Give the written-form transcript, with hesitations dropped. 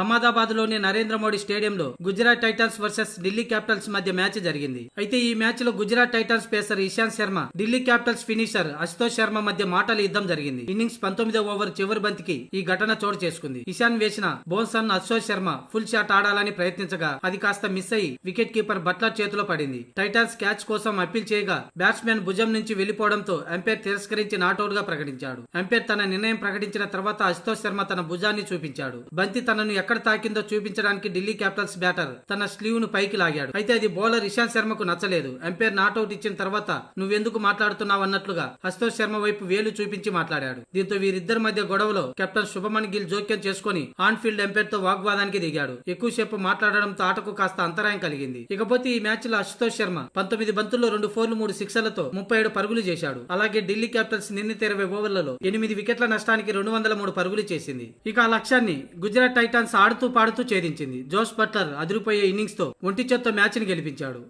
అహ్మదాబాద్ లోని నరేంద్ర మోడీ స్టేడియంలో Gujarat Titans versus Delhi Capitals మధ్య మ్యాచ్ జరిగింది. అయితే ఈ మ్యాచ్ లో Gujarat Titans pacer Ishant Sharma, Delhi Capitals finisher Ashutosh Sharma మధ్య మాటల యుద్ధం జరిగింది. ఇన్నింగ్స్ 19వ ఓవర్ చివరి బంతికి ఈ ఘటన చోటు చేసుకుంది. ఇషాన్ వేసిన బౌన్సన్ అశుతోష్ శర్మ ఫుల్ షాట్ ఆడాలని ప్రయత్నించగా అది కాస్త మిస్ అయి వికెట్ కీపర్ బట్లర్ చేతిలో పడింది. టైటన్స్ క్యాచ్ కోసం అప్పీల్ చేయగా బ్యాట్స్మెన్ భుజం నుంచి వెళ్లిపోవడంతో అంపైర్ తిరస్కరించి నాటౌట్ గా ప్రకటించాడు. అంపైర్ తన నిర్ణయం ప్రకటించిన తర్వాత అశుతోష్ శర్మ తన భుజాన్ని చూపించాడు. బంతి తనను ఎక్కడ తాకిందో చూపించడానికి ఢిల్లీ క్యాపిటల్స్ బ్యాటర్ తన స్లీవ్ ను పైకి లాగాడు. అయితే అది బౌలర్ ఇషాంత్ శర్మకు నచ్చలేదు. అంపైర్ నాట్అవుట్ ఇచ్చిన తర్వాత నువ్వెందుకు మాట్లాడుతున్నావు అన్నట్లుగా అశుతోష్ శర్మ వైపు వేలు చూపించి మాట్లాడాడు. దీంతో వీరిద్దరి మధ్య గొడవలో కెప్టెన్ శుభమన్ గిల్ జోక్యం చేసుకుని ఆన్ ఫీల్డ్ అంపైర్ తో వాగ్వాదానికి దిగాడు. ఎక్కువసేపు మాట్లాడడంతో ఆటకు కాస్త అంతరాయం కలిగింది. ఇకపోతే ఈ మ్యాచ్ లో అశుతోష్ శర్మ 19 బంతుల్లో 2 4లు 3 6లతో 37 పరుగులు చేశాడు. అలాగే ఢిల్లీ క్యాపిటల్స్ నిర్ణీత 20 ఓవర్లలో 8 వికెట్ల నష్టానికి 203 పరుగులు చేసింది. ఇక ఆ లక్ష్యాన్ని గుజరాత్ టైటన్స్ ఆడుతూ పాడుతూ ఛేదించింది. జోస్ బట్లర్ అదిరిపోయే ఇన్నింగ్స్ తో ఒంటి చేత్తో మ్యాచ్ ని గెలిపించాడు.